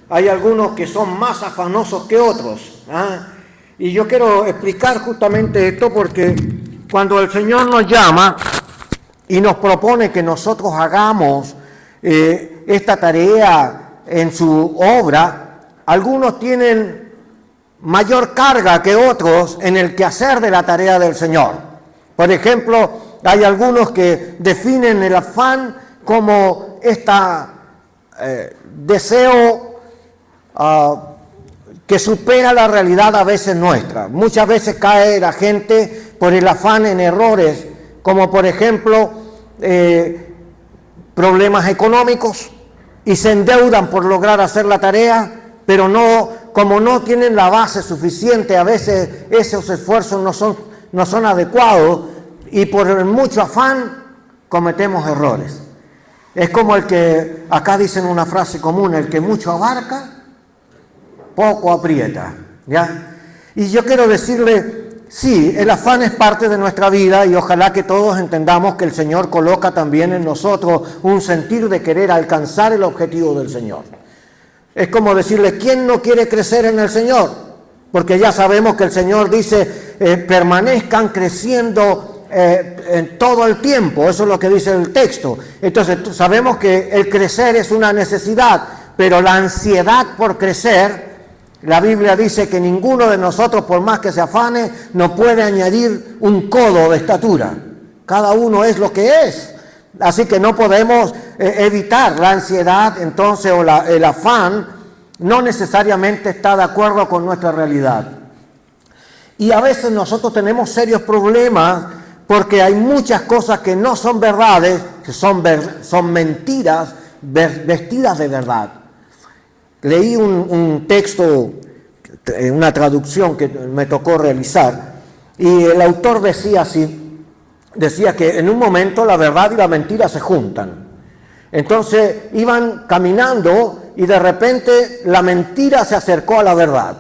hay algunos que son más afanosos que otros. Y yo quiero explicar justamente esto porque cuando el Señor nos llama y nos propone que nosotros hagamos esta tarea en su obra, algunos tienen mayor carga que otros en el quehacer de la tarea del Señor. Por ejemplo, hay algunos que definen el afán como deseo que supera la realidad a veces nuestra. Muchas veces cae la gente por el afán en errores, como por ejemplo problemas económicos, y se endeudan por lograr hacer la tarea, pero como no tienen la base suficiente, a veces esos esfuerzos no son adecuados, y por mucho afán cometemos errores. Es como el que, acá dicen una frase común, el que mucho abarca, poco aprieta, ¿ya? Y yo quiero decirle, sí, el afán es parte de nuestra vida y ojalá que todos entendamos que el Señor coloca también en nosotros un sentir de querer alcanzar el objetivo del Señor. Es como decirle, ¿quién no quiere crecer en el Señor? Porque ya sabemos que el Señor dice, permanezcan creciendo en todo el tiempo, eso es lo que dice el texto. Entonces sabemos que el crecer es una necesidad, pero la ansiedad por crecer, la Biblia dice que ninguno de nosotros, por más que se afane, no puede añadir un codo de estatura. Cada uno es lo que es. Así que no podemos evitar la ansiedad, entonces, o el afán, no necesariamente está de acuerdo con nuestra realidad. Y a veces nosotros tenemos serios problemas porque hay muchas cosas que no son verdades, que son mentiras vestidas de verdad. Leí un texto, una traducción que me tocó realizar, y el autor decía así, decía que en un momento la verdad y la mentira se juntan. Entonces iban caminando y de repente la mentira se acercó a la verdad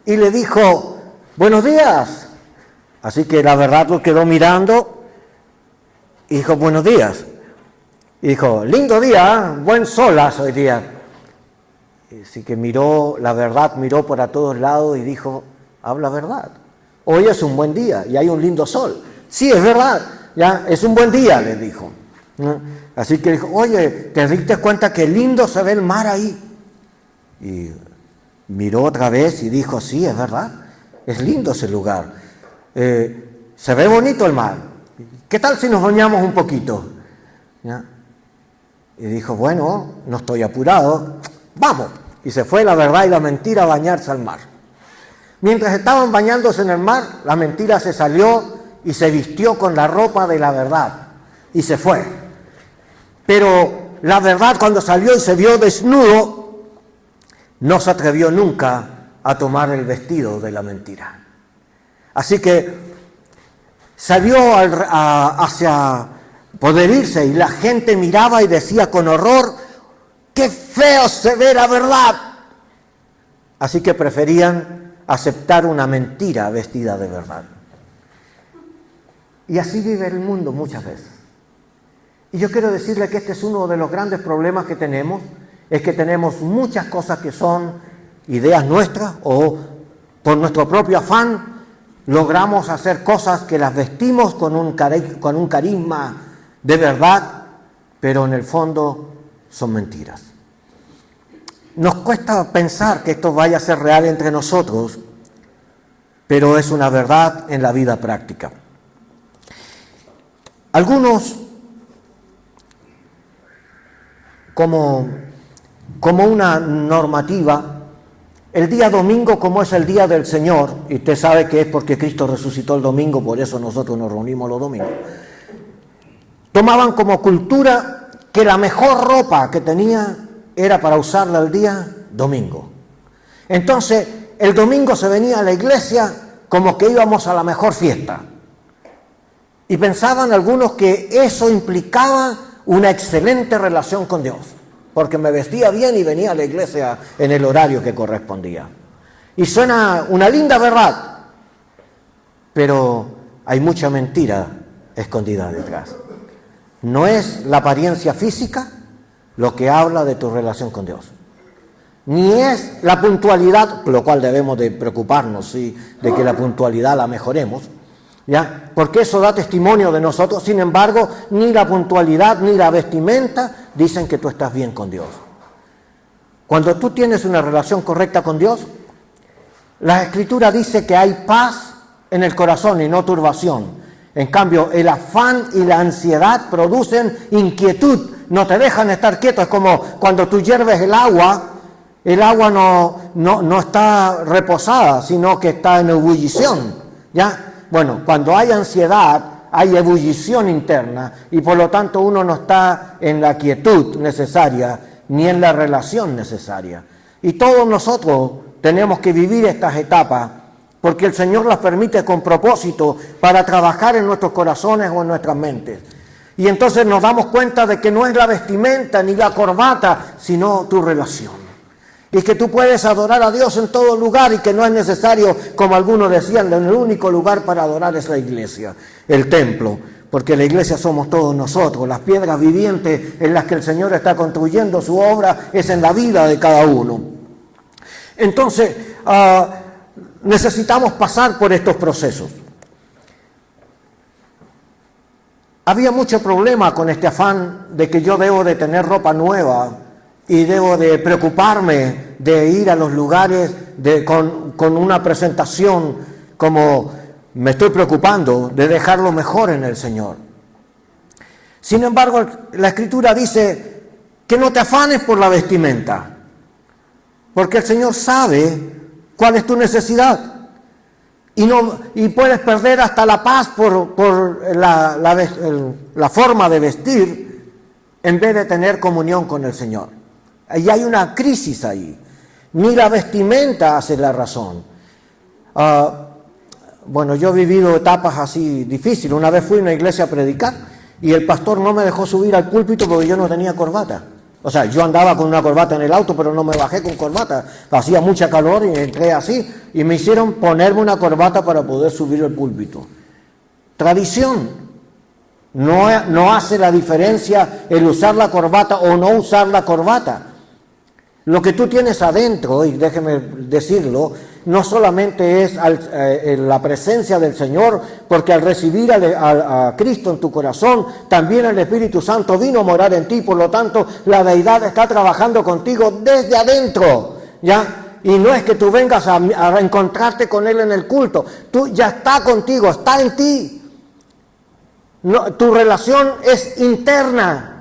y le dijo, buenos días. Así que la verdad lo quedó mirando y dijo, buenos días. Y dijo, lindo día, buen sol hace hoy día. Así que la verdad miró para todos lados y dijo, habla verdad. Hoy es un buen día y hay un lindo sol. Sí, es verdad, ya es un buen día, le dijo. Así que dijo, oye, ¿te diste cuenta que lindo se ve el mar ahí? Y miró otra vez y dijo, sí, es verdad, es lindo ese lugar. Se ve bonito el mar. ¿Qué tal si nos bañamos un poquito? ¿Ya? Y dijo, bueno, no estoy apurado, vamos. Y se fue la verdad y la mentira a bañarse al mar. Mientras estaban bañándose en el mar, la mentira se salió y se vistió con la ropa de la verdad y se fue. Pero la verdad, cuando salió y se vio desnudo, no se atrevió nunca a tomar el vestido de la mentira. Así que salió hacia poder irse y la gente miraba y decía con horror, ¡qué feo se ve la verdad! Así que preferían aceptar una mentira vestida de verdad. Y así vive el mundo muchas veces. Y yo quiero decirle que este es uno de los grandes problemas que tenemos, es que tenemos muchas cosas que son ideas nuestras o por nuestro propio afán logramos hacer cosas que las vestimos con un carisma de verdad, pero en el fondo son mentiras. Nos cuesta pensar que esto vaya a ser real entre nosotros, pero es una verdad en la vida práctica. Algunos, como una normativa, el día domingo, como es el día del Señor, y usted sabe que es porque Cristo resucitó el domingo, por eso nosotros nos reunimos los domingos, tomaban como cultura que la mejor ropa que tenía era para usarla el día domingo. Entonces, el domingo se venía a la iglesia como que íbamos a la mejor fiesta. Y pensaban algunos que eso implicaba una excelente relación con Dios, porque me vestía bien y venía a la iglesia en el horario que correspondía. Y suena una linda verdad, pero hay mucha mentira escondida detrás. No es la apariencia física lo que habla de tu relación con Dios. ni es la puntualidad, lo cual debemos de preocuparnos, ¿sí?, de que la puntualidad la mejoremos, ¿ya? Porque eso da testimonio de nosotros. Sin embargo, ni la puntualidad ni la vestimenta dicen que tú estás bien con Dios. Cuando tú tienes una relación correcta con Dios, la Escritura dice que hay paz en el corazón y no turbación. En cambio, el afán y la ansiedad producen inquietud, no te dejan estar quieto. Es como cuando tú hierves el agua no está reposada, sino que está en ebullición, ¿ya? Bueno, cuando hay ansiedad, hay ebullición interna y por lo tanto uno no está en la quietud necesaria ni en la relación necesaria. Y todos nosotros tenemos que vivir estas etapas porque el Señor las permite con propósito para trabajar en nuestros corazones o en nuestras mentes. Y entonces nos damos cuenta de que no es la vestimenta ni la corbata, sino tu relación. Y que tú puedes adorar a Dios en todo lugar y que no es necesario, como algunos decían, el único lugar para adorar es la iglesia, el templo, porque la iglesia somos todos nosotros, las piedras vivientes en las que el Señor está construyendo su obra es en la vida de cada uno. Entonces, necesitamos pasar por estos procesos. Había mucho problema con este afán de que yo debo de tener ropa nueva y debo de preocuparme de ir a los lugares con una presentación como me estoy preocupando de dejarlo mejor en el Señor. Sin embargo, la Escritura dice que no te afanes por la vestimenta, porque el Señor sabe cuál es tu necesidad. Y puedes perder hasta la paz por la forma de vestir en vez de tener comunión con el Señor. Y hay una crisis ahí. Ni la vestimenta hace la razón. Bueno, yo he vivido etapas así difíciles. Una vez fui a una iglesia a predicar y el pastor no me dejó subir al púlpito porque yo no tenía corbata. O sea, yo andaba con una corbata en el auto, pero no me bajé con corbata. Hacía mucha calor y entré así. Y me hicieron ponerme una corbata para poder subir al púlpito. Tradición. No hace la diferencia el usar la corbata o no usar la corbata. Lo que tú tienes adentro, y déjeme decirlo, no solamente es la presencia del Señor, porque al recibir a Cristo en tu corazón, también el Espíritu Santo vino a morar en ti, por lo tanto, la deidad está trabajando contigo desde adentro, ¿ya? Y no es que tú vengas a encontrarte con Él en el culto, tú ya está contigo, está en ti. No, tu relación es interna.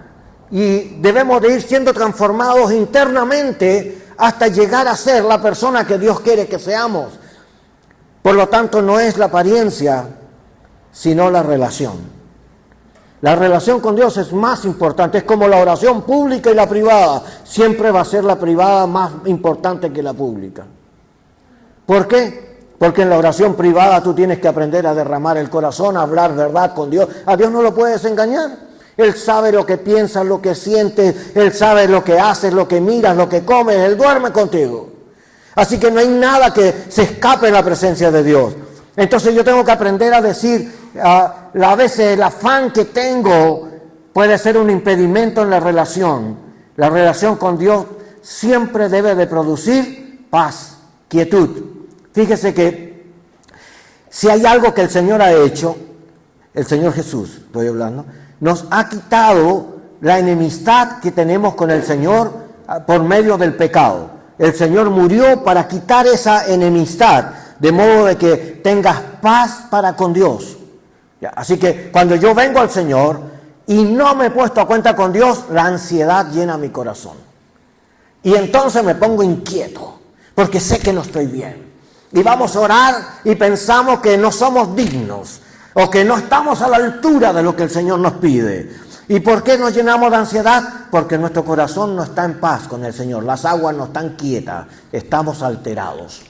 Y debemos de ir siendo transformados internamente hasta llegar a ser la persona que Dios quiere que seamos. Por lo tanto, no es la apariencia, sino la relación. La relación con Dios es más importante, es como la oración pública y la privada. Siempre va a ser la privada más importante que la pública. ¿Por qué? Porque en la oración privada tú tienes que aprender a derramar el corazón, a hablar verdad con Dios. A Dios no lo puedes engañar. Él sabe lo que piensas, lo que sientes, Él sabe lo que haces, lo que miras, lo que comes, Él duerme contigo. Así que no hay nada que se escape en la presencia de Dios. Entonces yo tengo que aprender a decir, a veces el afán que tengo puede ser un impedimento en la relación. La relación con Dios siempre debe de producir paz, quietud. Fíjese que si hay algo que el Señor ha hecho, el Señor Jesús, estoy hablando, nos ha quitado la enemistad que tenemos con el Señor por medio del pecado. El Señor murió para quitar esa enemistad, de modo de que tengas paz para con Dios. Así que cuando yo vengo al Señor y no me he puesto a cuenta con Dios, la ansiedad llena mi corazón. Y entonces me pongo inquieto, porque sé que no estoy bien. Y vamos a orar y pensamos que no somos dignos, o que no estamos a la altura de lo que el Señor nos pide. ¿Y por qué nos llenamos de ansiedad? Porque nuestro corazón no está en paz con el Señor. Las aguas no están quietas, estamos alterados,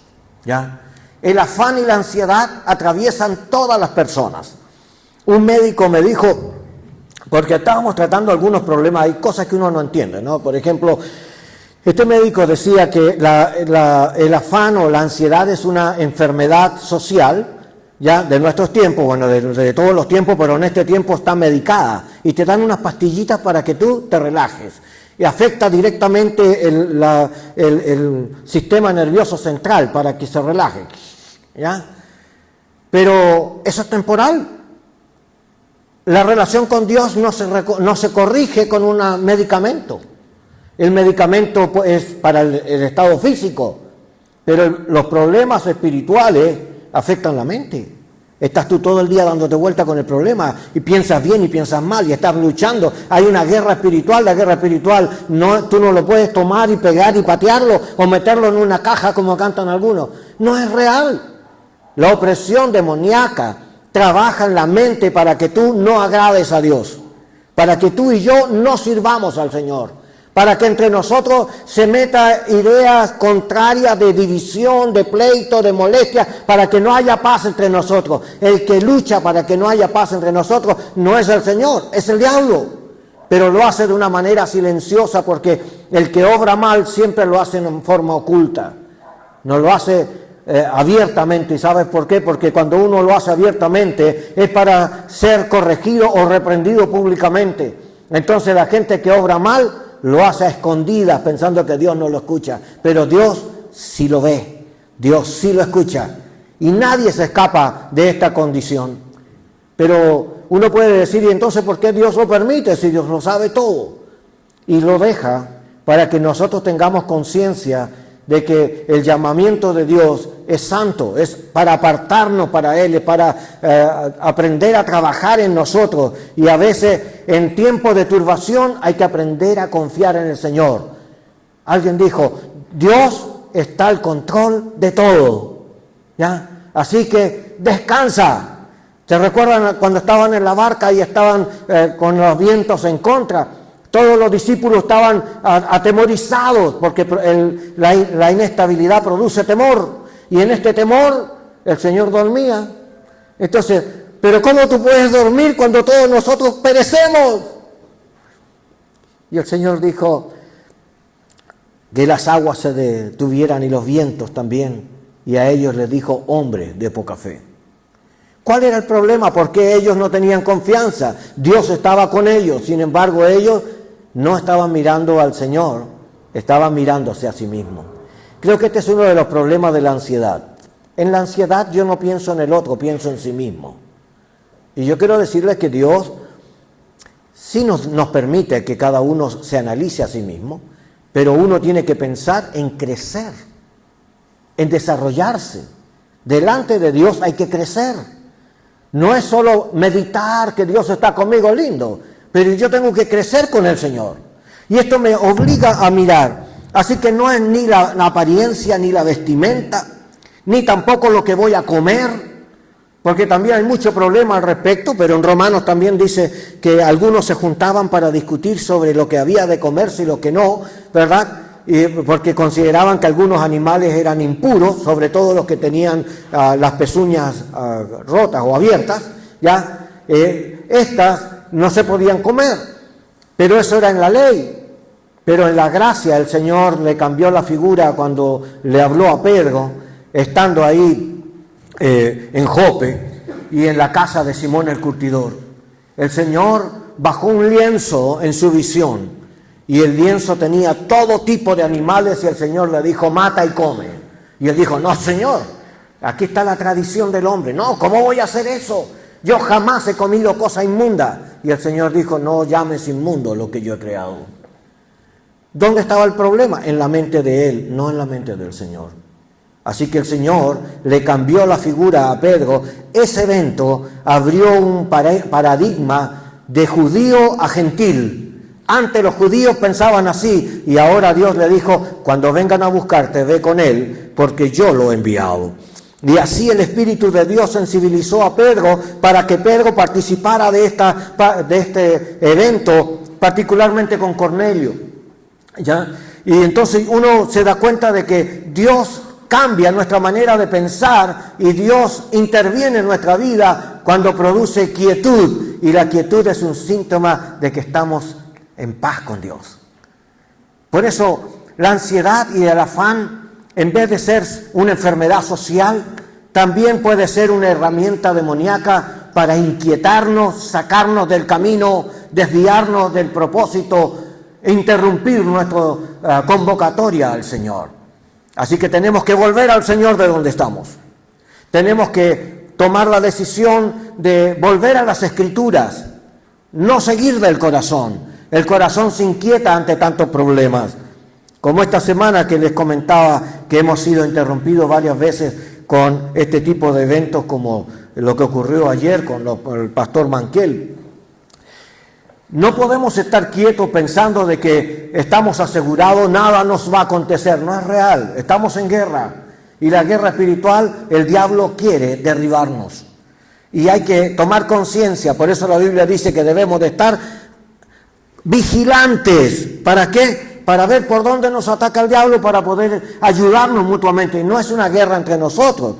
¿ya? El afán y la ansiedad atraviesan todas las personas. Un médico me dijo, porque estábamos tratando algunos problemas, hay cosas que uno no entiende, ¿no? Por ejemplo, este médico decía que el afán o la ansiedad es una enfermedad social, ya de nuestros tiempos, bueno, de todos los tiempos, pero en este tiempo está medicada y te dan unas pastillitas para que tú te relajes. y afecta directamente el sistema nervioso central para que se relaje, ¿ya? Pero eso es temporal. La relación con Dios no se corrige con un medicamento. El medicamento es para el estado físico, pero los problemas espirituales afectan la mente. Estás tú todo el día dándote vuelta con el problema y piensas bien y piensas mal y estás luchando. Hay una guerra espiritual. La guerra espiritual tú no lo puedes tomar y pegar y patearlo o meterlo en una caja como cantan algunos. No es real. La opresión demoníaca trabaja en la mente para que tú no agrades a Dios, para que tú y yo no sirvamos al Señor, para que entre nosotros se meta ideas contrarias de división, de pleito, de molestia, para que no haya paz entre nosotros. El que lucha para que no haya paz entre nosotros no es el Señor, es el diablo. Pero lo hace de una manera silenciosa, porque el que obra mal siempre lo hace en forma oculta. No lo hace abiertamente. ¿Y sabes por qué? Porque cuando uno lo hace abiertamente es para ser corregido o reprendido públicamente. Entonces la gente que obra mal lo hace a escondidas pensando que Dios no lo escucha, pero Dios sí lo ve, Dios sí lo escucha y nadie se escapa de esta condición. Pero uno puede decir, ¿y entonces por qué Dios lo permite si Dios lo sabe todo? Y lo deja para que nosotros tengamos conciencia de que el llamamiento de Dios es santo, es para apartarnos para Él, es para aprender a trabajar en nosotros. Y a veces en tiempos de turbación hay que aprender a confiar en el Señor. Alguien dijo, Dios está al control de todo, ¿ya? Así que descansa. ¿Se recuerdan cuando estaban en la barca y estaban con los vientos en contra? Todos los discípulos estaban atemorizados porque la inestabilidad produce temor. Y en este temor el Señor dormía. Entonces, ¿pero cómo tú puedes dormir cuando todos nosotros perecemos? Y el Señor dijo que las aguas se detuvieran y los vientos también. Y a ellos les dijo, hombre de poca fe. ¿Cuál era el problema? ¿Por qué ellos no tenían confianza? Dios estaba con ellos, sin embargo ellos no estaban mirando al Señor, estaban mirándose a sí mismos. Creo que este es uno de los problemas de la ansiedad. En la ansiedad yo no pienso en el otro, pienso en sí mismo. Y yo quiero decirles que Dios sí nos permite que cada uno se analice a sí mismo, pero uno tiene que pensar en crecer, en desarrollarse. Delante de Dios hay que crecer. No es solo meditar que Dios está conmigo, lindo, pero yo tengo que crecer con el Señor. Y esto me obliga a mirar. Así que no es ni la apariencia, ni la vestimenta, ni tampoco lo que voy a comer, porque también hay mucho problema al respecto, pero en Romanos también dice que algunos se juntaban para discutir sobre lo que había de comerse y lo que no, ¿verdad? Porque consideraban que algunos animales eran impuros, sobre todo los que tenían las pezuñas rotas o abiertas, ¿ya? Estas no se podían comer, pero eso era en la ley. Pero en la gracia el Señor le cambió la figura cuando le habló a Pedro, estando ahí en Jope y en la casa de Simón el curtidor. El Señor bajó un lienzo en su visión y el lienzo tenía todo tipo de animales y el Señor le dijo, mata y come. Y él dijo, no, Señor, aquí está la tradición del hombre. No, ¿cómo voy a hacer eso? Yo jamás he comido cosa inmunda. Y el Señor dijo, no llames inmundo lo que yo he creado. ¿Dónde estaba el problema? En la mente de él, no en la mente del Señor. Así que el Señor le cambió la figura a Pedro. Ese evento abrió un paradigma de judío a gentil. Antes los judíos pensaban así y ahora Dios le dijo, cuando vengan a buscarte, ve con él, porque yo lo he enviado. Y así el Espíritu de Dios sensibilizó a Pedro para que Pedro participara de este evento, particularmente con Cornelio. ¿Ya? Y entonces uno se da cuenta de que Dios cambia nuestra manera de pensar y Dios interviene en nuestra vida cuando produce quietud. Y la quietud es un síntoma de que estamos en paz con Dios. Por eso la ansiedad y el afán, en vez de ser una enfermedad social, también puede ser una herramienta demoníaca para inquietarnos, sacarnos del camino, desviarnos del propósito interrumpir nuestra convocatoria al Señor. Así que tenemos que volver al Señor de donde estamos. Tenemos que tomar la decisión de volver a las Escrituras, no seguir del corazón. El corazón se inquieta ante tantos problemas. Como esta semana que les comentaba que hemos sido interrumpidos varias veces con este tipo de eventos como lo que ocurrió ayer con el pastor Manquel. No podemos estar quietos pensando de que estamos asegurados, nada nos va a acontecer. No es real, estamos en guerra. Y la guerra espiritual, el diablo quiere derribarnos. Y hay que tomar conciencia, por eso la Biblia dice que debemos de estar vigilantes. ¿Para qué? Para ver por dónde nos ataca el diablo, para poder ayudarnos mutuamente. No es una guerra entre nosotros.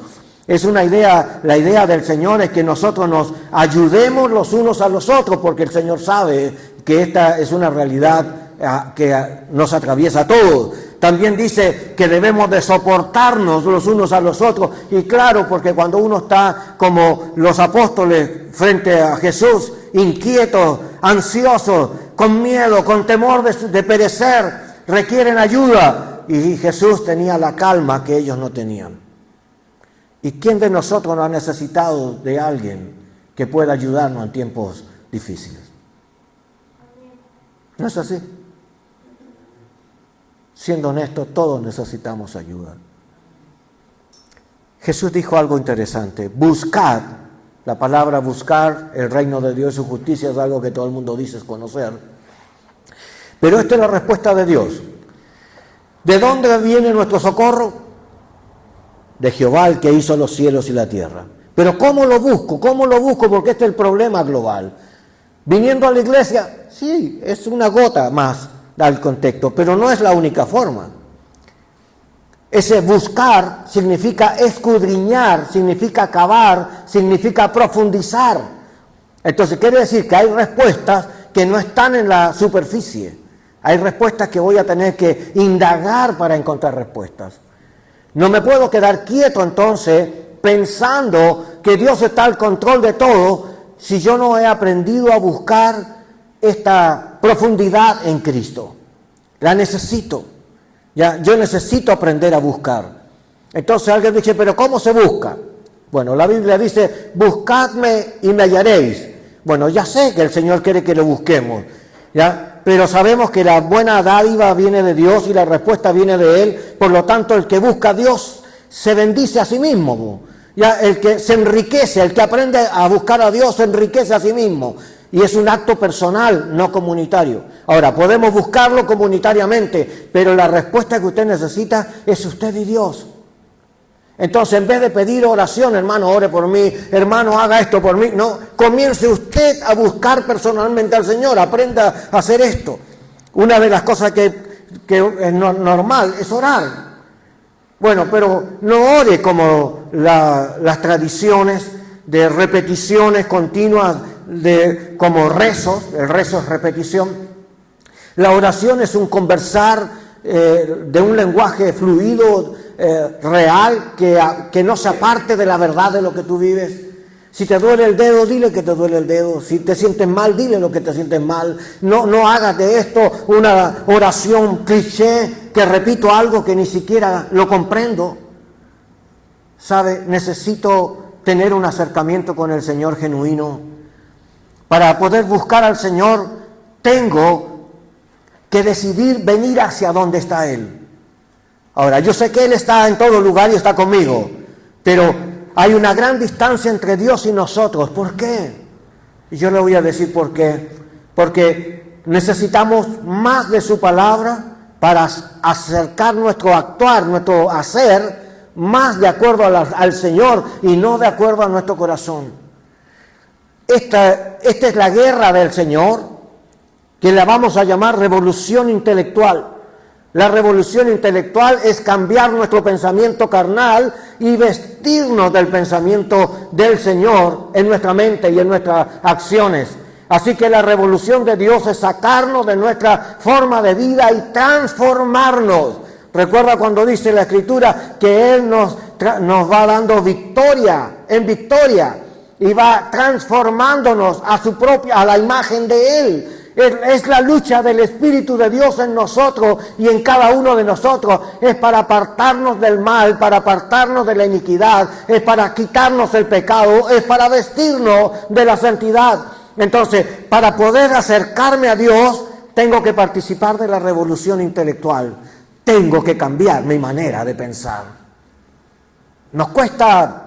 Es una idea, la idea del Señor es que nosotros nos ayudemos los unos a los otros, porque el Señor sabe que esta es una realidad que nos atraviesa a todos. También dice que debemos de soportarnos los unos a los otros. Y claro, porque cuando uno está como los apóstoles frente a Jesús, inquietos, ansiosos, con miedo, con temor de perecer, requieren ayuda. Y Jesús tenía la calma que ellos no tenían. ¿Y quién de nosotros no ha necesitado de alguien que pueda ayudarnos en tiempos difíciles? ¿No es así? Siendo honestos, todos necesitamos ayuda. Jesús dijo algo interesante: buscad. La palabra buscar, el reino de Dios y su justicia, es algo que todo el mundo dice es conocer. Pero esta es la respuesta de Dios. ¿De dónde viene nuestro socorro? De Jehová, el que hizo los cielos y la tierra. Pero ¿cómo lo busco? ¿Cómo lo busco? Porque este es el problema global. Viniendo a la iglesia, sí, es una gota más al contexto, pero no es la única forma. Ese buscar significa escudriñar, significa cavar, significa profundizar. Entonces quiere decir que hay respuestas que no están en la superficie. Hay respuestas que voy a tener que indagar para encontrar respuestas. No me puedo quedar quieto entonces pensando que Dios está al control de todo si yo no he aprendido a buscar esta profundidad en Cristo. La necesito. Ya, yo necesito aprender a buscar. Entonces alguien dice, ¿pero cómo se busca? Bueno, la Biblia dice, buscadme y me hallaréis. Bueno, ya sé que el Señor quiere que lo busquemos, ¿ya? Pero sabemos que la buena dádiva viene de Dios y la respuesta viene de Él. Por lo tanto, el que busca a Dios se bendice a sí mismo. Ya, el que se enriquece, el que aprende a buscar a Dios se enriquece a sí mismo. Y es un acto personal, no comunitario. Ahora, podemos buscarlo comunitariamente, pero la respuesta que usted necesita es usted y Dios. Entonces, en vez de pedir oración, hermano, ore por mí, hermano, haga esto por mí, no, comience usted a buscar personalmente al Señor, aprenda a hacer esto. Una de las cosas que es normal es orar. Bueno, pero no ore como las tradiciones de repeticiones continuas, como rezos. El rezo es repetición. La oración es un conversar de un lenguaje fluido, real, que no se aparte de la verdad de lo que tú vives. Si te duele el dedo, dile que te duele el dedo. Si te sientes mal, dile lo que te sientes mal. No hagas de esto una oración cliché, que repito algo que ni siquiera lo comprendo. ¿Sabe? Necesito tener un acercamiento con el Señor genuino. Para poder buscar al Señor, tengo que decidir venir hacia donde está Él. Ahora, yo sé que Él está en todo lugar y está conmigo, pero hay una gran distancia entre Dios y nosotros. ¿Por qué? Y yo le voy a decir por qué. Porque necesitamos más de su palabra para acercar nuestro actuar, nuestro hacer, más de acuerdo al Señor y no de acuerdo a nuestro corazón. Esta es la guerra del Señor, que la vamos a llamar revolución intelectual. La revolución intelectual es cambiar nuestro pensamiento carnal y vestirnos del pensamiento del Señor en nuestra mente y en nuestras acciones. Así que la revolución de Dios es sacarnos de nuestra forma de vida y transformarnos. Recuerda cuando dice la Escritura que Él nos va dando victoria en victoria y va transformándonos a la imagen de Él. Es la lucha del Espíritu de Dios en nosotros y en cada uno de nosotros. Es para apartarnos del mal, para apartarnos de la iniquidad, es para quitarnos el pecado, es para vestirnos de la santidad. Entonces, para poder acercarme a Dios, tengo que participar de la revolución intelectual. Tengo que cambiar mi manera de pensar. Nos cuesta,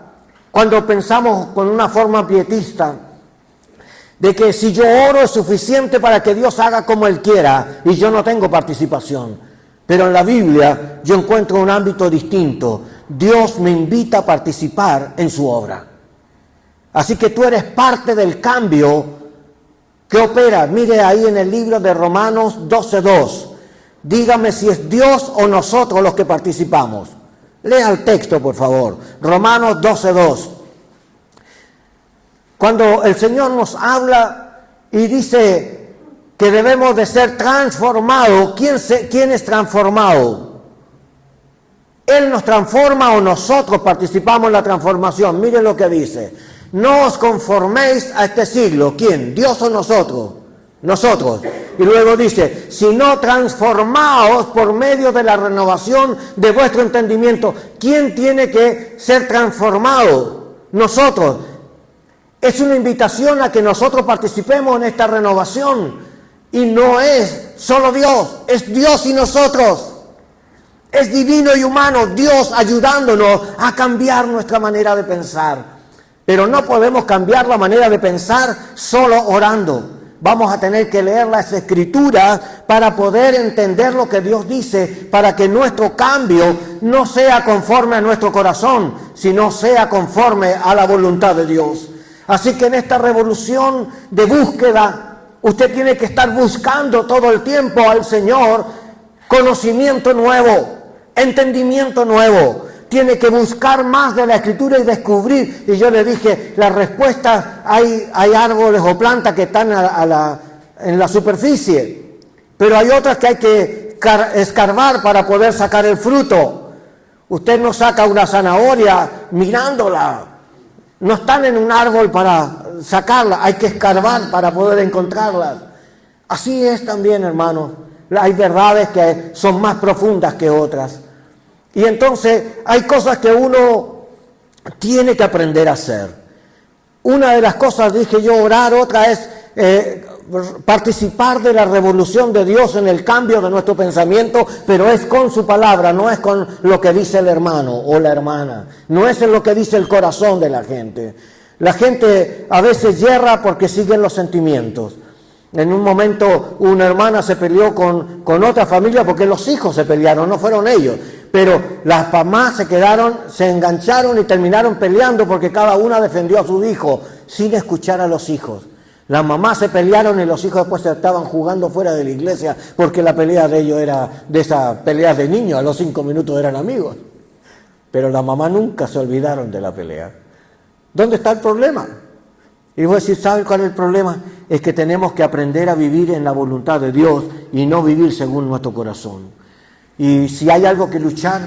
cuando pensamos con una forma pietista, de que si yo oro es suficiente para que Dios haga como Él quiera y yo no tengo participación. Pero en la Biblia yo encuentro un ámbito distinto. Dios me invita a participar en su obra. Así que tú eres parte del cambio que opera. Mire ahí en el libro de Romanos 12:2. Dígame si es Dios o nosotros los que participamos. Lea el texto, por favor. Romanos 12:2. Cuando el Señor nos habla y dice que debemos de ser transformados, ¿quién es transformado? ¿Él nos transforma o nosotros participamos en la transformación? Miren lo que dice. No os conforméis a este siglo. ¿Quién? ¿Dios o nosotros? Nosotros. Y luego dice, sino transformaos por medio de la renovación de vuestro entendimiento. ¿Quién tiene que ser transformado? Nosotros. Es una invitación a que nosotros participemos en esta renovación. Y no es solo Dios, es Dios y nosotros. Es divino y humano, Dios ayudándonos a cambiar nuestra manera de pensar. Pero no podemos cambiar la manera de pensar solo orando. Vamos a tener que leer las Escrituras para poder entender lo que Dios dice, para que nuestro cambio no sea conforme a nuestro corazón, sino sea conforme a la voluntad de Dios. Así que en esta revolución de búsqueda, usted tiene que estar buscando todo el tiempo al Señor conocimiento nuevo, entendimiento nuevo. Tiene que buscar más de la Escritura y descubrir. Y yo le dije, las respuestas, hay árboles o plantas que están en la superficie, pero hay otras que hay que escarbar para poder sacar el fruto. Usted no saca una zanahoria mirándola. No están en un árbol para sacarla, hay que escarbar para poder encontrarlas. Así es también, hermanos. Hay verdades que son más profundas que otras. Y entonces hay cosas que uno tiene que aprender a hacer. Una de las cosas, dije yo, orar, otra es participar de la revolución de Dios en el cambio de nuestro pensamiento, pero es con su palabra, no es con lo que dice el hermano o la hermana, no es en lo que dice el corazón de la gente. La gente a veces yerra porque siguen los sentimientos. En un momento una hermana se peleó con otra familia porque los hijos se pelearon, no fueron ellos. Pero las mamás se engancharon y terminaron peleando porque cada una defendió a su hijo sin escuchar a los hijos. Las mamás se pelearon y los hijos después estaban jugando fuera de la iglesia porque la pelea de ellos era de esas peleas de niños, a los 5 minutos eran amigos. Pero las mamás nunca se olvidaron de la pelea. ¿Dónde está el problema? Y voy a decir, ¿saben cuál es el problema? Es que tenemos que aprender a vivir en la voluntad de Dios y no vivir según nuestro corazón. Y si hay algo que luchar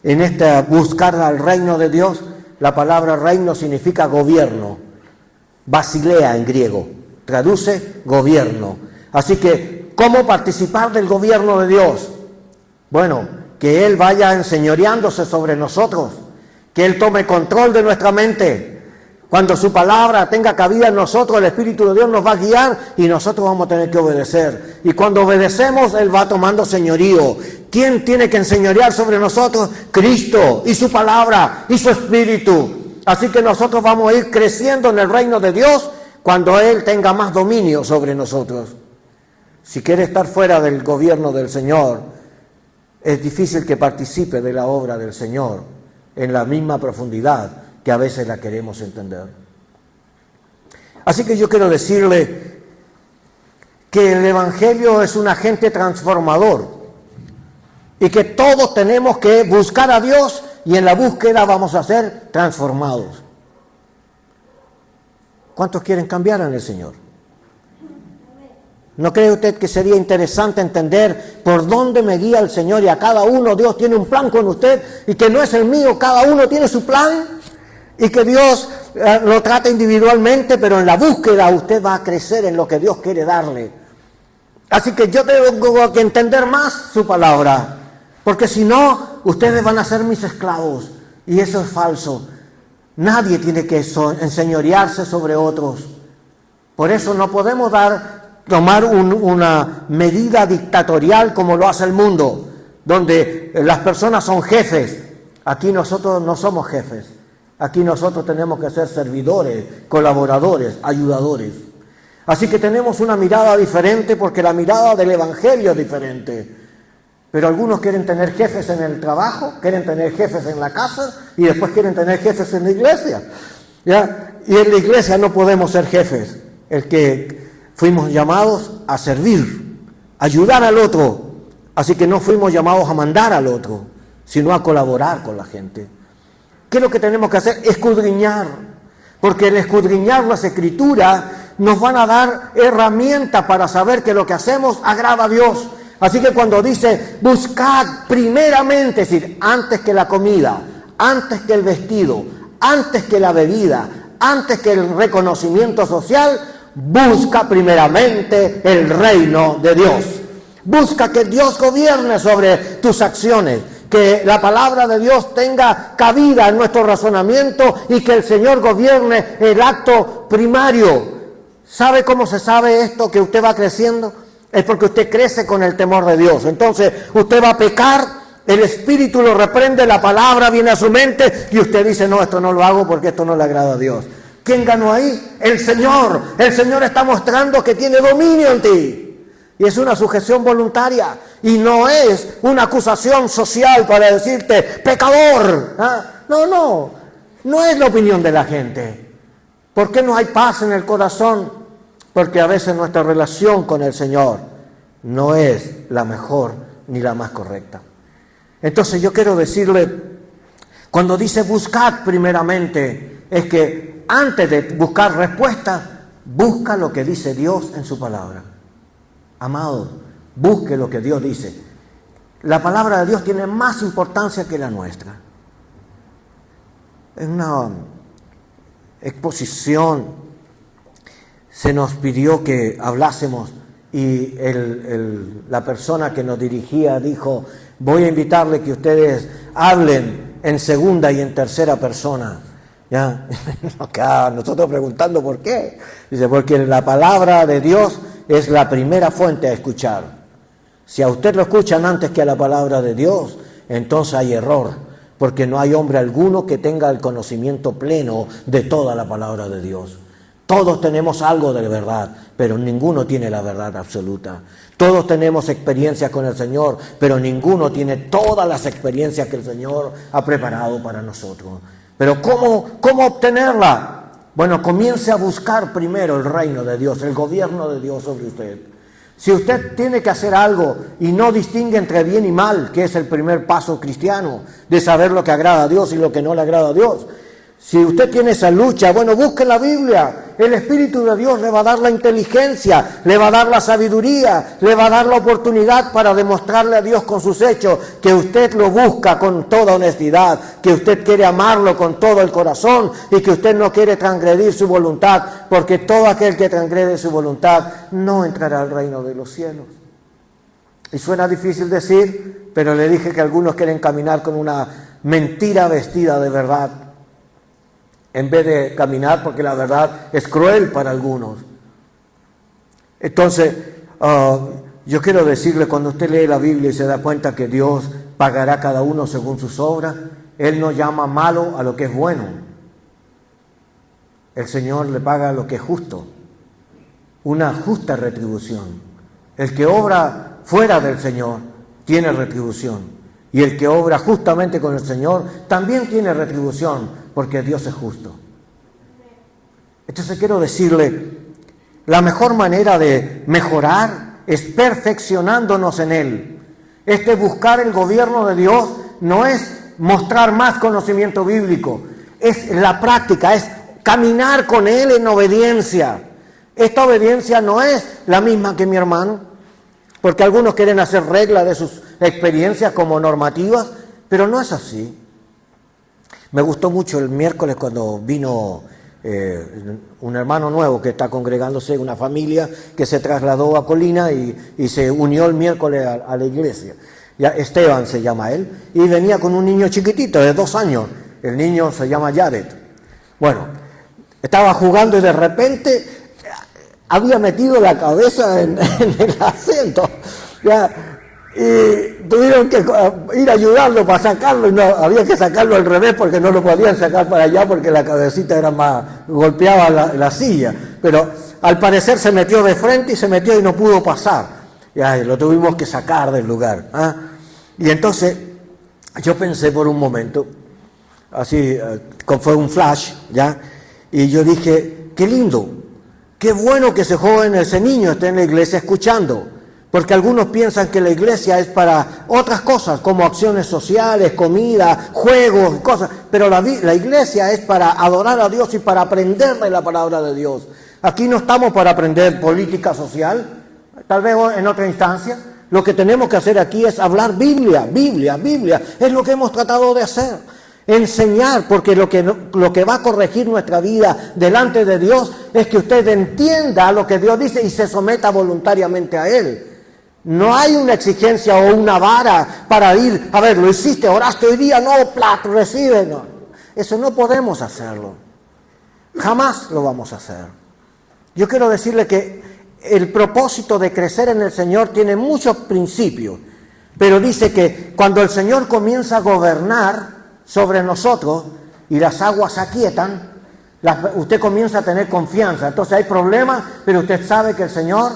en esta buscar al reino de Dios, la palabra reino significa gobierno. Basilea en griego, traduce gobierno. Así que, ¿cómo participar del gobierno de Dios? Bueno, que Él vaya enseñoreándose sobre nosotros, que Él tome control de nuestra mente. Cuando su palabra tenga cabida en nosotros, el Espíritu de Dios nos va a guiar y nosotros vamos a tener que obedecer. Y cuando obedecemos, Él va tomando señorío. ¿Quién tiene que enseñorear sobre nosotros? Cristo y su palabra y su Espíritu. Así que nosotros vamos a ir creciendo en el reino de Dios cuando Él tenga más dominio sobre nosotros. Si quiere estar fuera del gobierno del Señor, es difícil que participe de la obra del Señor en la misma profundidad que a veces la queremos entender. Así que yo quiero decirle que el Evangelio es un agente transformador y que todos tenemos que buscar a Dios y en la búsqueda vamos a ser transformados. ¿Cuántos quieren cambiar en el Señor? ¿No cree usted que sería interesante entender por dónde me guía el Señor y a cada uno Dios tiene un plan con usted y que no es el mío, cada uno tiene su plan? Y que Dios lo trata individualmente, pero en la búsqueda usted va a crecer en lo que Dios quiere darle. Así que yo tengo que entender más su palabra, porque si no, ustedes van a ser mis esclavos, y eso es falso. Nadie tiene que enseñorearse sobre otros. Por eso no podemos tomar una medida dictatorial como lo hace el mundo, donde las personas son jefes. Aquí nosotros no somos jefes. Aquí nosotros tenemos que ser servidores, colaboradores, ayudadores. Así que tenemos una mirada diferente porque la mirada del Evangelio es diferente. Pero algunos quieren tener jefes en el trabajo, quieren tener jefes en la casa y después quieren tener jefes en la iglesia. ¿Ya? Y en la iglesia no podemos ser jefes. El que fuimos llamados a servir, ayudar al otro. Así que no fuimos llamados a mandar al otro, sino a colaborar con la gente. ¿Qué es lo que tenemos que hacer? Escudriñar. Porque el escudriñar las Escrituras nos van a dar herramientas para saber que lo que hacemos agrada a Dios. Así que cuando dice, buscad primeramente, es decir, antes que la comida, antes que el vestido, antes que la bebida, antes que el reconocimiento social, busca primeramente el reino de Dios. Busca que Dios gobierne sobre tus acciones, que la palabra de Dios tenga cabida en nuestro razonamiento y que el Señor gobierne el acto primario. ¿Sabe cómo se sabe esto, que usted va creciendo? Es porque usted crece con el temor de Dios. Entonces usted va a pecar, el Espíritu lo reprende, la palabra viene a su mente y usted dice, no, esto no lo hago porque esto no le agrada a Dios. ¿Quién ganó ahí? El Señor. El Señor está mostrando que tiene dominio en ti. Y es una sujeción voluntaria. Y no es una acusación social para decirte, pecador. ¿Ah? No es la opinión de la gente. ¿Por qué no hay paz en el corazón? Porque a veces nuestra relación con el Señor no es la mejor ni la más correcta. Entonces yo quiero decirle, cuando dice buscad primeramente, es que antes de buscar respuestas, busca lo que dice Dios en su palabra. Amado, busque lo que Dios dice. La palabra de Dios tiene más importancia que la nuestra. En una exposición se nos pidió que hablásemos y la persona que nos dirigía dijo, voy a invitarle que ustedes hablen en segunda y en tercera persona. ¿Ya? Acá nosotros preguntando por qué. Dice, porque la palabra de Dios es la primera fuente a escuchar. Si a usted lo escuchan antes que a la palabra de Dios, entonces hay error, porque no hay hombre alguno que tenga el conocimiento pleno de toda la palabra de Dios. Todos tenemos algo de verdad, pero ninguno tiene la verdad absoluta. Todos tenemos experiencias con el Señor, pero ninguno tiene todas las experiencias que el Señor ha preparado para nosotros. Pero ¿cómo obtenerla? Bueno, comience a buscar primero el reino de Dios, el gobierno de Dios sobre usted. Si usted tiene que hacer algo y no distingue entre bien y mal, que es el primer paso cristiano, de saber lo que agrada a Dios y lo que no le agrada a Dios. Si usted tiene esa lucha, bueno, busque la Biblia. El Espíritu de Dios le va a dar la inteligencia, le va a dar la sabiduría, le va a dar la oportunidad para demostrarle a Dios con sus hechos que usted lo busca con toda honestidad, que usted quiere amarlo con todo el corazón y que usted no quiere transgredir su voluntad, porque todo aquel que transgrede su voluntad no entrará al reino de los cielos. Y suena difícil decir, pero le dije que algunos quieren caminar con una mentira vestida de verdad, en vez de caminar porque la verdad es cruel para algunos. Entonces, yo quiero decirle, cuando usted lee la Biblia y se da cuenta que Dios pagará a cada uno según sus obras, Él no llama malo a lo que es bueno. El Señor le paga lo que es justo, una justa retribución. El que obra fuera del Señor tiene retribución, y el que obra justamente con el Señor también tiene retribución, porque Dios es justo. Entonces quiero decirle, la mejor manera de mejorar es perfeccionándonos en Él. Buscar el gobierno de Dios no es mostrar más conocimiento bíblico, es la práctica, es caminar con Él en obediencia. Esta obediencia no es la misma que mi hermano, porque algunos quieren hacer regla de sus experiencias como normativas, pero no es así. Me gustó mucho el miércoles cuando vino un hermano nuevo que está congregándose, una familia que se trasladó a Colina y se unió el miércoles a la iglesia. Ya Esteban se llama él, y venía con un niño chiquitito de 2 años. El niño se llama Jared. Bueno, estaba jugando y de repente había metido la cabeza en el asiento. Ya, y tuvieron que ir a ayudarlo para sacarlo, y no, había que sacarlo al revés porque no lo podían sacar para allá porque la cabecita era más, golpeaba la silla. Pero al parecer se metió de frente y se metió y no pudo pasar. Ya, lo tuvimos que sacar del lugar. ¿Ah? Y entonces yo pensé por un momento, así fue un flash, ¿ya? Y yo dije, qué lindo, qué bueno que ese joven, ese niño esté en la iglesia escuchando, porque algunos piensan que la iglesia es para otras cosas, como acciones sociales, comida, juegos, cosas, pero la iglesia es para adorar a Dios y para aprender de la palabra de Dios. Aquí no estamos para aprender política social, tal vez en otra instancia. Lo que tenemos que hacer aquí es hablar Biblia, es lo que hemos tratado de hacer. Enseñar, porque lo que va a corregir nuestra vida delante de Dios es que usted entienda lo que Dios dice y se someta voluntariamente a Él. No hay una exigencia o una vara para ir, a ver, lo hiciste, oraste hoy día, no, recibe, no. Eso no podemos hacerlo. Jamás lo vamos a hacer. Yo quiero decirle que el propósito de crecer en el Señor tiene muchos principios, pero dice que cuando el Señor comienza a gobernar sobre nosotros y las aguas se aquietan, usted comienza a tener confianza. Entonces hay problemas, pero usted sabe que el Señor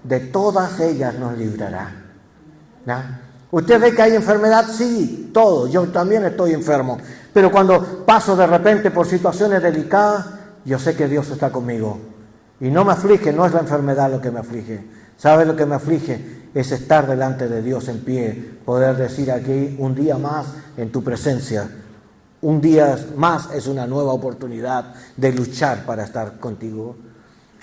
de todas ellas nos librará. ¿No? ¿Usted ve que hay enfermedad? Sí, todo. Yo también estoy enfermo. Pero cuando paso de repente por situaciones delicadas, yo sé que Dios está conmigo. Y no me aflige, no es la enfermedad lo que me aflige. ¿Sabe lo que me aflige? Es estar delante de Dios en pie, poder decir aquí un día más en tu presencia. Un día más es una nueva oportunidad de luchar para estar contigo.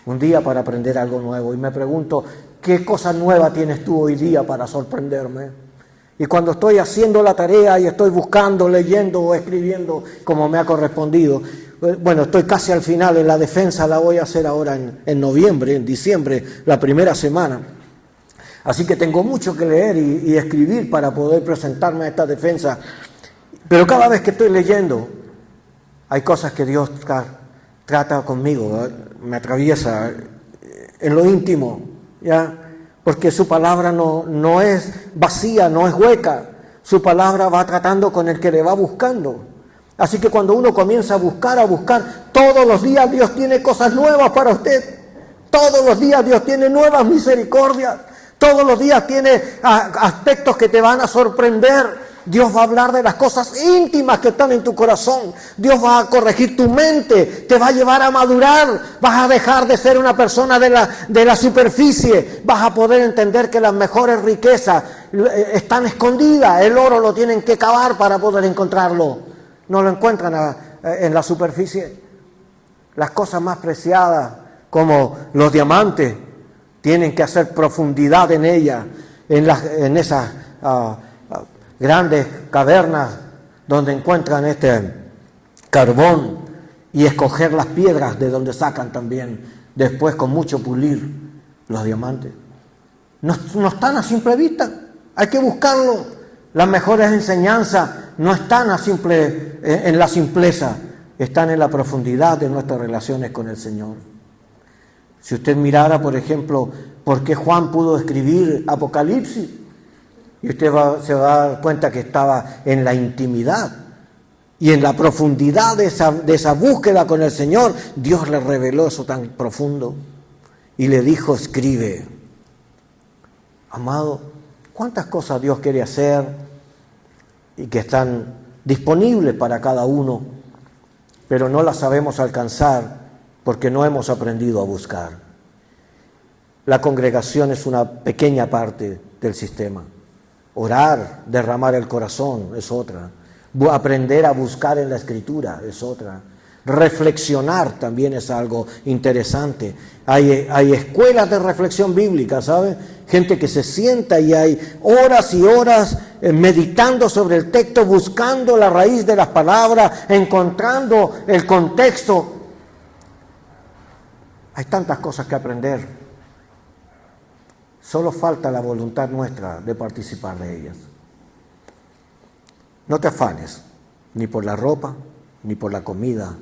Un día para aprender algo nuevo. Y me pregunto, ¿qué cosa nueva tienes tú hoy día para sorprenderme? Y cuando estoy haciendo la tarea y estoy buscando, leyendo o escribiendo como me ha correspondido, bueno, estoy casi al final, en la defensa la voy a hacer ahora en noviembre, en diciembre, la primera semana. Así que tengo mucho que leer y escribir para poder presentarme a esta defensa. Pero cada vez que estoy leyendo, hay cosas que Dios trata conmigo, me atraviesa en lo íntimo, ¿ya? Porque su palabra no es vacía, no es hueca. Su palabra va tratando con el que le va buscando. Así que cuando uno comienza a buscar, todos los días Dios tiene cosas nuevas para usted. Todos los días Dios tiene nuevas misericordias. Todos los días tiene aspectos que te van a sorprender. Dios va a hablar de las cosas íntimas que están en tu corazón. Dios va a corregir tu mente, te va a llevar a madurar. Vas a dejar de ser una persona de la superficie. Vas a poder entender que las mejores riquezas están escondidas. El oro lo tienen que cavar para poder encontrarlo. No lo encuentran en la superficie. Las cosas más preciadas, como los diamantes, tienen que hacer profundidad en ellas, en esas grandes cavernas donde encuentran este carbón, y escoger las piedras de donde sacan también después con mucho pulir los diamantes. No están a simple vista, hay que buscarlo. Las mejores enseñanzas no están en la simpleza, están en la profundidad de nuestras relaciones con el Señor. Si usted mirara, por ejemplo, por qué Juan pudo escribir Apocalipsis, y usted se va a dar cuenta que estaba en la intimidad y en la profundidad de esa búsqueda con el Señor. Dios le reveló eso tan profundo y le dijo, escribe. Amado, ¿cuántas cosas Dios quiere hacer y que están disponibles para cada uno, pero no las sabemos alcanzar porque no hemos aprendido a buscar? La congregación es una pequeña parte del sistema. Orar, derramar el corazón es otra. Aprender a buscar en la Escritura es otra. Reflexionar también es algo interesante. Hay escuelas de reflexión bíblica, ¿sabe? Gente que se sienta y hay horas y horas meditando sobre el texto, buscando la raíz de las palabras, encontrando el contexto. Hay tantas cosas que aprender. Solo falta la voluntad nuestra de participar de ellas. No te afanes, ni por la ropa, ni por la comida,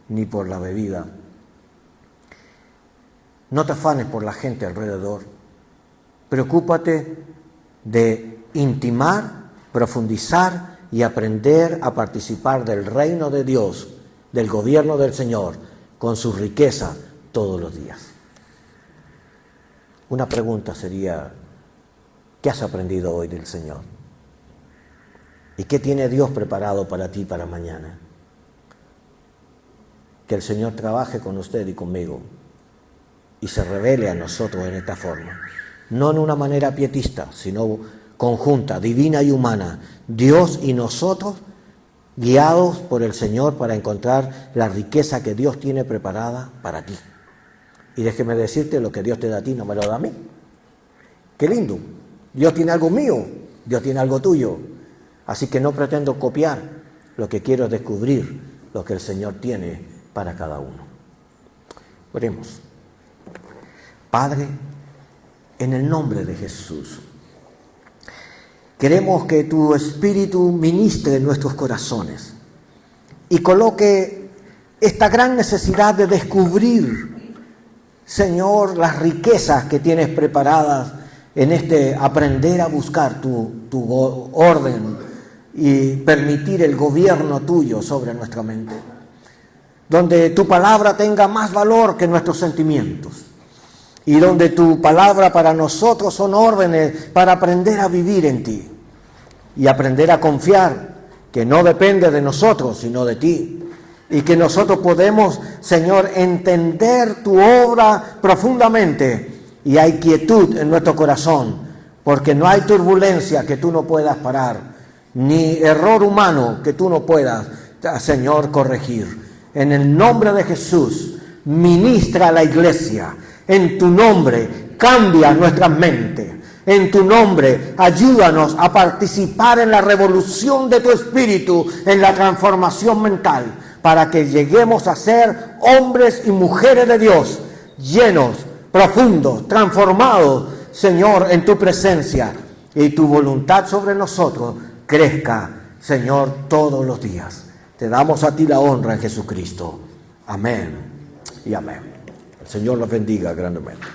ni por la bebida. No te afanes por la gente alrededor. Preocúpate de intimar, profundizar y aprender a participar del reino de Dios, del gobierno del Señor, con su riqueza todos los días. Una pregunta sería, ¿qué has aprendido hoy del Señor? ¿Y qué tiene Dios preparado para ti para mañana? Que el Señor trabaje con usted y conmigo y se revele a nosotros en esta forma. No en una manera pietista, sino conjunta, divina y humana. Dios y nosotros guiados por el Señor para encontrar la riqueza que Dios tiene preparada para ti. Y déjeme decirte, lo que Dios te da a ti no me lo da a mí. ¡Qué lindo! Dios tiene algo mío, Dios tiene algo tuyo. Así que no pretendo copiar, lo que quiero es descubrir lo que el Señor tiene para cada uno. Oremos. Padre, en el nombre de Jesús, queremos que tu Espíritu ministre en nuestros corazones y coloque esta gran necesidad de descubrir, Señor, las riquezas que tienes preparadas en este aprender a buscar tu orden y permitir el gobierno tuyo sobre nuestra mente, donde tu palabra tenga más valor que nuestros sentimientos y donde tu palabra para nosotros son órdenes para aprender a vivir en ti y aprender a confiar que no depende de nosotros sino de ti, y que nosotros podemos, Señor, entender tu obra profundamente y hay quietud en nuestro corazón porque no hay turbulencia que tú no puedas parar, ni error humano que tú no puedas, Señor, corregir. En el nombre de Jesús, ministra a la iglesia. En tu nombre, cambia nuestras mentes. En tu nombre, ayúdanos a participar en la revolución de tu espíritu, en la transformación mental, para que lleguemos a ser hombres y mujeres de Dios, llenos, profundos, transformados, Señor, en tu presencia, y tu voluntad sobre nosotros crezca, Señor, todos los días. Te damos a ti la honra en Jesucristo. Amén y amén. El Señor los bendiga grandemente.